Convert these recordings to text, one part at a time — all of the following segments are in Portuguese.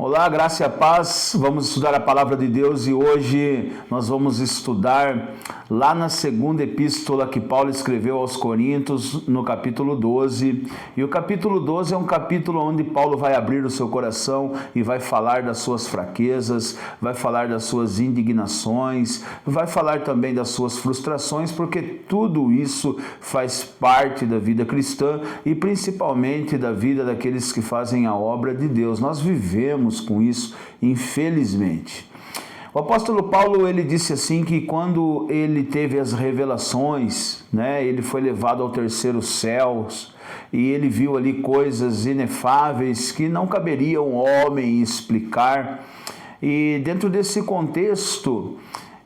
Olá, graça e a paz. Vamos estudar a palavra de Deus e hoje nós vamos estudar lá na segunda epístola que Paulo escreveu aos Coríntios, no capítulo 12. E o capítulo 12 é um capítulo onde Paulo vai abrir o seu coração e vai falar das suas fraquezas, vai falar das suas indignações, vai falar também das suas frustrações, porque tudo isso faz parte da vida cristã e principalmente da vida daqueles que fazem a obra de Deus. Nós vivemos com isso, infelizmente. O apóstolo Paulo, ele disse assim que quando ele teve as revelações, ele foi levado ao terceiro céu e ele viu ali coisas inefáveis que não caberia um homem explicar. E dentro desse contexto,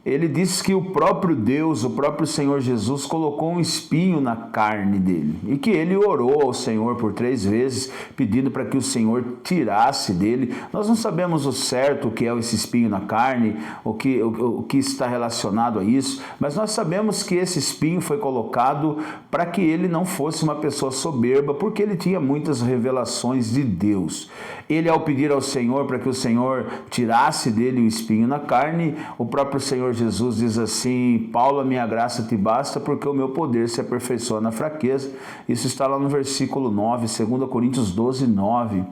ele disse que o próprio Deus, o próprio Senhor Jesus, colocou um espinho na carne dele e que ele orou ao Senhor por 3 vezes, pedindo para que o Senhor tirasse dele. Nós não sabemos o certo o que é esse espinho na carne, o que está relacionado a isso, mas nós sabemos que esse espinho foi colocado para que ele não fosse uma pessoa soberba, porque ele tinha muitas revelações de Deus. Ele, ao pedir ao Senhor para que o Senhor tirasse dele o espinho na carne, o próprio Senhor Jesus diz assim: Paulo, a minha graça te basta, porque o meu poder se aperfeiçoa na fraqueza. Isso está lá no versículo 9, 2 Coríntios 12, 9.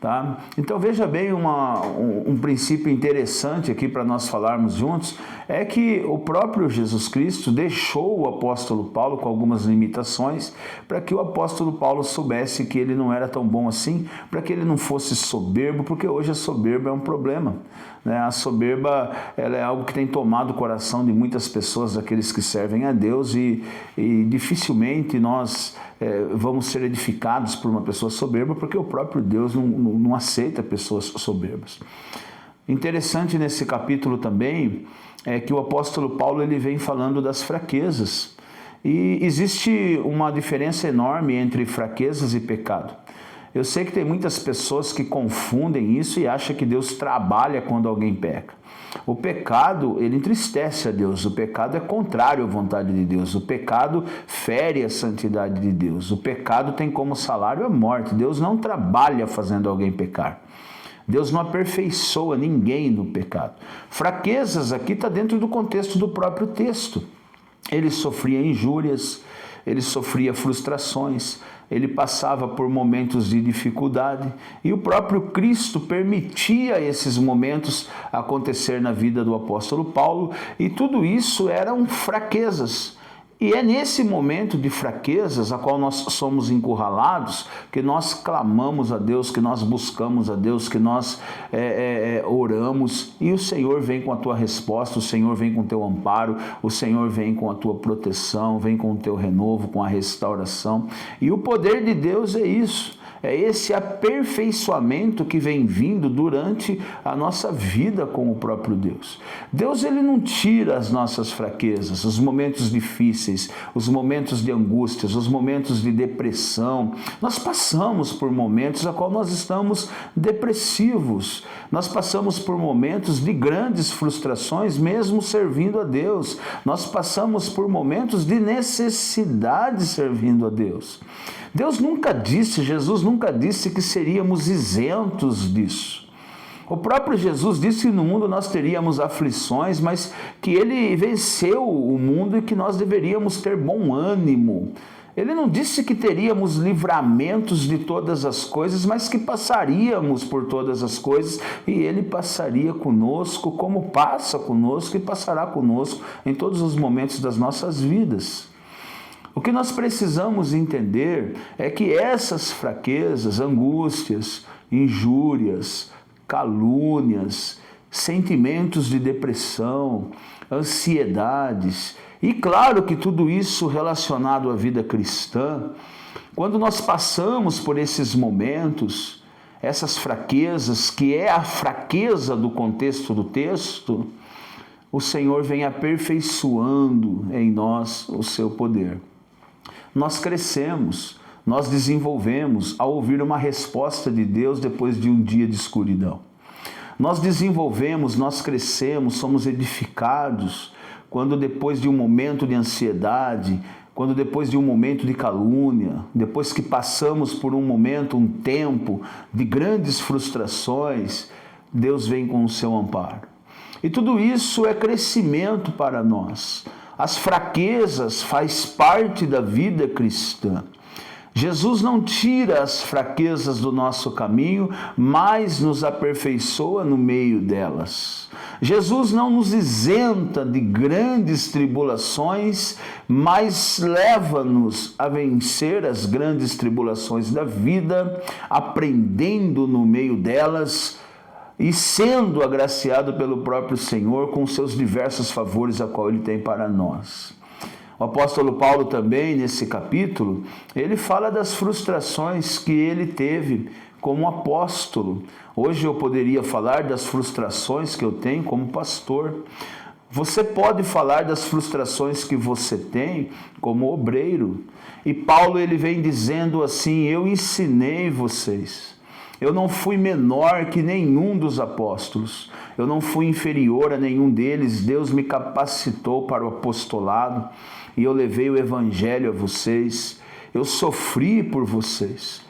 Tá? Então veja bem um princípio interessante aqui para nós falarmos juntos, é que o próprio Jesus Cristo deixou o apóstolo Paulo com algumas limitações, para que o apóstolo Paulo soubesse que ele não era tão bom assim, para que ele não fosse soberbo, porque hoje a soberba é um problema. A soberba, ela é algo que tem tomado o coração de muitas pessoas, daqueles que servem a Deus, e dificilmente nós vamos ser edificados por uma pessoa soberba, porque o próprio Deus não aceita pessoas soberbas. Interessante nesse capítulo também é que o apóstolo Paulo ele vem falando das fraquezas, e existe uma diferença enorme entre fraquezas e pecado. Eu sei que tem muitas pessoas que confundem isso e acham que Deus trabalha quando alguém peca. O pecado, ele entristece a Deus. O pecado é contrário à vontade de Deus. O pecado fere a santidade de Deus. O pecado tem como salário a morte. Deus não trabalha fazendo alguém pecar. Deus não aperfeiçoa ninguém no pecado. Fraquezas aqui está dentro do contexto do próprio texto. Ele sofria injúrias, ele sofria frustrações, ele passava por momentos de dificuldade, e o próprio Cristo permitia esses momentos acontecer na vida do apóstolo Paulo, e tudo isso eram fraquezas. E é nesse momento de fraquezas, a qual nós somos encurralados, que nós clamamos a Deus, que nós buscamos a Deus, que nós oramos, e o Senhor vem com a tua resposta, o Senhor vem com o teu amparo, o Senhor vem com a tua proteção, vem com o teu renovo, com a restauração. E o poder de Deus é isso. É esse aperfeiçoamento que vem vindo durante a nossa vida com o próprio Deus. Deus, ele não tira as nossas fraquezas, os momentos difíceis, os momentos de angústias, os momentos de depressão. Nós passamos por momentos a qual nós estamos depressivos. Nós passamos por momentos de grandes frustrações, mesmo servindo a Deus. Nós passamos por momentos de necessidade servindo a Deus. Deus nunca disse, Jesus nunca disse que seríamos isentos disso. O próprio Jesus disse que no mundo nós teríamos aflições, mas que ele venceu o mundo e que nós deveríamos ter bom ânimo. Ele não disse que teríamos livramentos de todas as coisas, mas que passaríamos por todas as coisas, e ele passaria conosco como passa conosco e passará conosco em todos os momentos das nossas vidas. O que nós precisamos entender é que essas fraquezas, angústias, injúrias, calúnias, sentimentos de depressão, ansiedades, e claro que tudo isso relacionado à vida cristã, quando nós passamos por esses momentos, essas fraquezas, que é a fraqueza do contexto do texto, o Senhor vem aperfeiçoando em nós o seu poder. Nós crescemos, nós desenvolvemos ao ouvir uma resposta de Deus depois de um dia de escuridão. Nós desenvolvemos, nós crescemos, somos edificados quando depois de um momento de ansiedade, quando depois de um momento de calúnia, depois que passamos por um momento, um tempo de grandes frustrações, Deus vem com o seu amparo. E tudo isso é crescimento para nós. As fraquezas faz parte da vida cristã. Jesus não tira as fraquezas do nosso caminho, mas nos aperfeiçoa no meio delas. Jesus não nos isenta de grandes tribulações, mas leva-nos a vencer as grandes tribulações da vida, aprendendo no meio delas e sendo agraciado pelo próprio Senhor com seus diversos favores a qual Ele tem para nós. O apóstolo Paulo também, nesse capítulo, ele fala das frustrações que ele teve como apóstolo. Hoje eu poderia falar das frustrações que eu tenho como pastor. Você pode falar das frustrações que você tem como obreiro. E Paulo ele vem dizendo assim: eu ensinei vocês. Eu não fui menor que nenhum dos apóstolos. Eu não fui inferior a nenhum deles. Deus me capacitou para o apostolado e eu levei o evangelho a vocês. Eu sofri por vocês.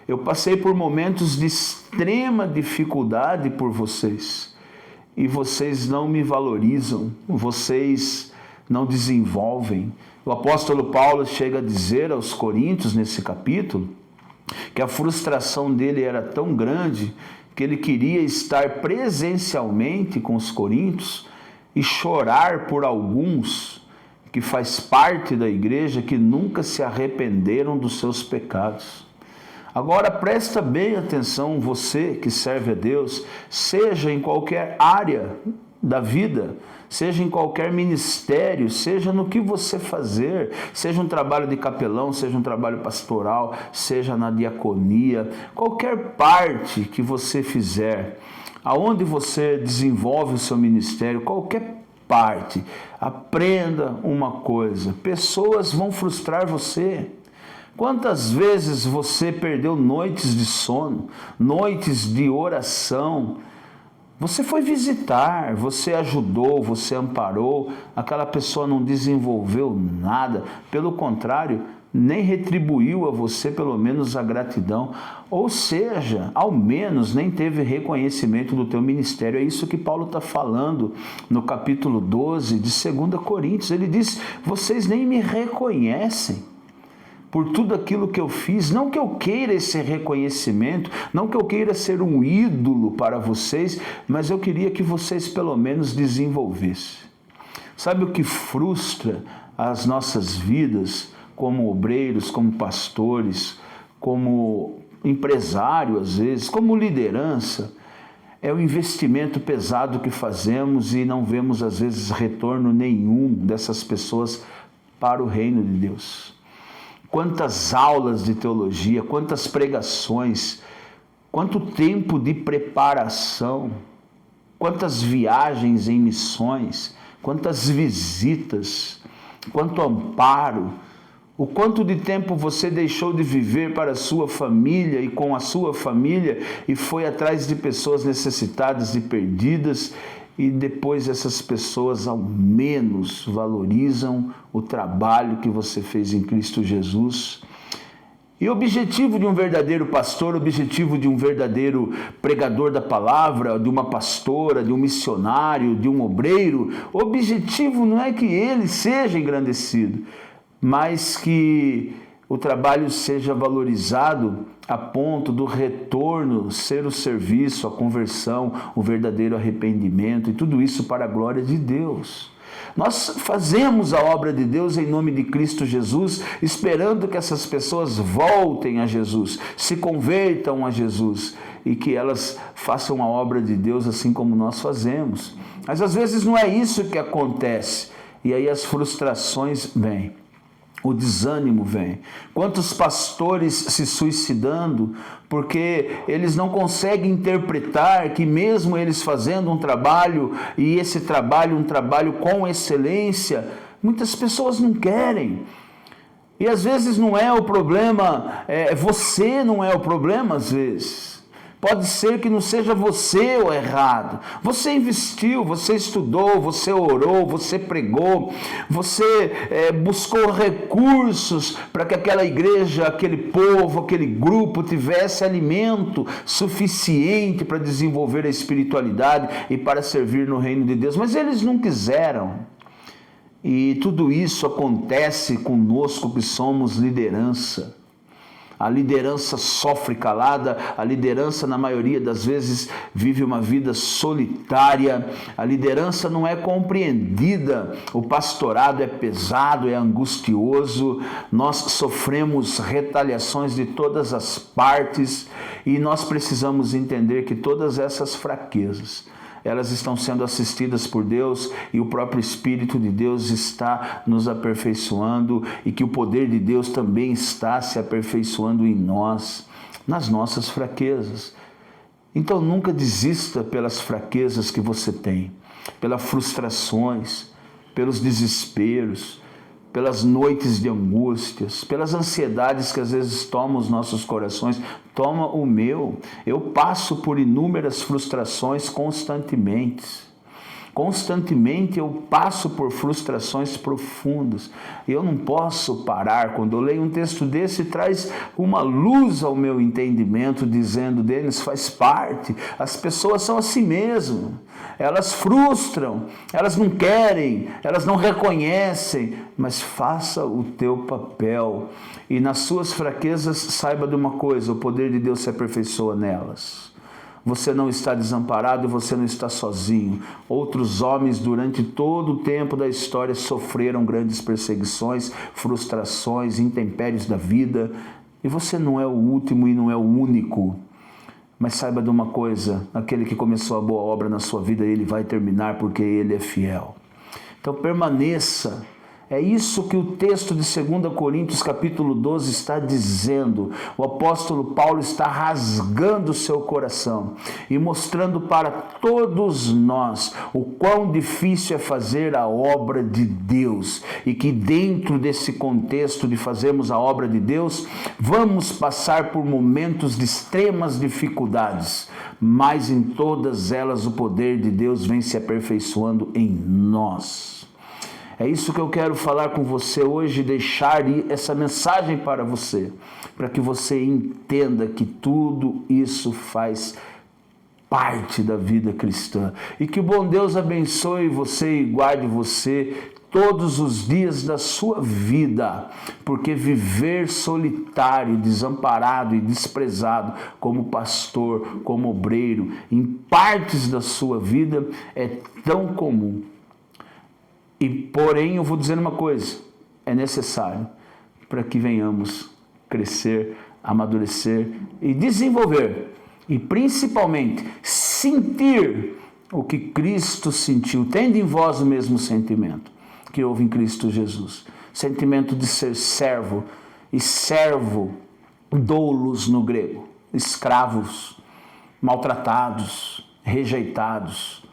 Eu passei por momentos de extrema dificuldade por vocês. E vocês não me valorizam. Vocês não desenvolvem. O apóstolo Paulo chega a dizer aos Coríntios, nesse capítulo, que a frustração dele era tão grande que ele queria estar presencialmente com os coríntios e chorar por alguns que faz parte da igreja que nunca se arrependeram dos seus pecados. Agora presta bem atenção, você que serve a Deus, seja em qualquer área da vida, seja em qualquer ministério, seja no que você fazer, seja um trabalho de capelão, seja um trabalho pastoral, seja na diaconia, qualquer parte que você fizer, aonde você desenvolve o seu ministério, qualquer parte, aprenda uma coisa: pessoas vão frustrar você. Quantas vezes você perdeu noites de sono, noites de oração? Você foi visitar, você ajudou, você amparou, aquela pessoa não desenvolveu nada, pelo contrário, nem retribuiu a você pelo menos a gratidão, ou seja, ao menos nem teve reconhecimento do teu ministério. É isso que Paulo está falando no capítulo 12 de 2 Coríntios. Ele diz: vocês nem me reconhecem por tudo aquilo que eu fiz. Não que eu queira esse reconhecimento, não que eu queira ser um ídolo para vocês, mas eu queria que vocês pelo menos desenvolvessem. Sabe o que frustra as nossas vidas como obreiros, como pastores, como empresário às vezes, como liderança? É o investimento pesado que fazemos e não vemos às vezes retorno nenhum dessas pessoas para o reino de Deus. Quantas aulas de teologia, quantas pregações, quanto tempo de preparação, quantas viagens em missões, quantas visitas, quanto amparo, o quanto de tempo você deixou de viver para a sua família e com a sua família e foi atrás de pessoas necessitadas e perdidas. E depois essas pessoas ao menos valorizam o trabalho que você fez em Cristo Jesus. E o objetivo de um verdadeiro pastor, o objetivo de um verdadeiro pregador da palavra, de uma pastora, de um missionário, de um obreiro, o objetivo não é que ele seja engrandecido, mas que o trabalho seja valorizado a ponto do retorno ser o serviço, a conversão, o verdadeiro arrependimento, e tudo isso para a glória de Deus. Nós fazemos a obra de Deus em nome de Cristo Jesus, esperando que essas pessoas voltem a Jesus, se convertam a Jesus e que elas façam a obra de Deus assim como nós fazemos. Mas às vezes não é isso que acontece, e aí as frustrações vêm. O desânimo vem. Quantos pastores se suicidando porque eles não conseguem interpretar que mesmo eles fazendo um trabalho, e esse trabalho, um trabalho com excelência, muitas pessoas não querem. E às vezes não é o problema, você não é o problema às vezes. Pode ser que não seja você o errado. Você investiu, você estudou, você orou, você pregou, você buscou recursos para que aquela igreja, aquele povo, aquele grupo tivesse alimento suficiente para desenvolver a espiritualidade e para servir no reino de Deus. Mas eles não quiseram. E tudo isso acontece conosco que somos liderança. A liderança sofre calada, a liderança na maioria das vezes vive uma vida solitária, a liderança não é compreendida, o pastorado é pesado, é angustioso, nós sofremos retaliações de todas as partes e nós precisamos entender que todas essas fraquezas, elas estão sendo assistidas por Deus e o próprio Espírito de Deus está nos aperfeiçoando e que o poder de Deus também está se aperfeiçoando em nós, nas nossas fraquezas. Então nunca desista pelas fraquezas que você tem, pelas frustrações, pelos desesperos, pelas noites de angústias, pelas ansiedades que às vezes tomam os nossos corações, toma o meu. Eu passo por inúmeras frustrações constantemente. Constantemente eu passo por frustrações profundas. Eu não posso parar. Quando eu leio um texto desse, traz uma luz ao meu entendimento, dizendo, Denis, faz parte. As pessoas são assim mesmo. Elas frustram, elas não querem, elas não reconhecem, mas faça o teu papel. E nas suas fraquezas, saiba de uma coisa, o poder de Deus se aperfeiçoa nelas. Você não está desamparado e você não está sozinho. Outros homens durante todo o tempo da história sofreram grandes perseguições, frustrações, intempéries da vida. E você não é o último e não é o único. Mas saiba de uma coisa, aquele que começou a boa obra na sua vida, ele vai terminar porque ele é fiel. Então permaneça. É isso que o texto de 2 Coríntios capítulo 12 está dizendo. O apóstolo Paulo está rasgando o seu coração e mostrando para todos nós o quão difícil é fazer a obra de Deus. E que dentro desse contexto de fazermos a obra de Deus, vamos passar por momentos de extremas dificuldades. Mas em todas elas o poder de Deus vem se aperfeiçoando em nós. É isso que eu quero falar com você hoje, deixar essa mensagem para você, para que você entenda que tudo isso faz parte da vida cristã. E que o bom Deus abençoe você e guarde você todos os dias da sua vida, porque viver solitário, desamparado e desprezado como pastor, como obreiro, em partes da sua vida é tão comum. E porém eu vou dizer uma coisa, é necessário para que venhamos crescer, amadurecer e desenvolver, e principalmente sentir o que Cristo sentiu, tendo em vós o mesmo sentimento que houve em Cristo Jesus, sentimento de ser servo, e servo, doulos no grego, escravos, maltratados, rejeitados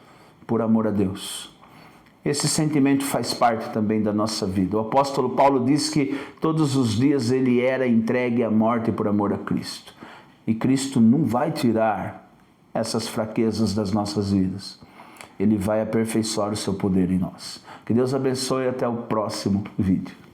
por amor a Deus. Esse sentimento faz parte também da nossa vida. O apóstolo Paulo diz que todos os dias ele era entregue à morte por amor a Cristo. E Cristo não vai tirar essas fraquezas das nossas vidas. Ele vai aperfeiçoar o seu poder em nós. Que Deus abençoe e até o próximo vídeo.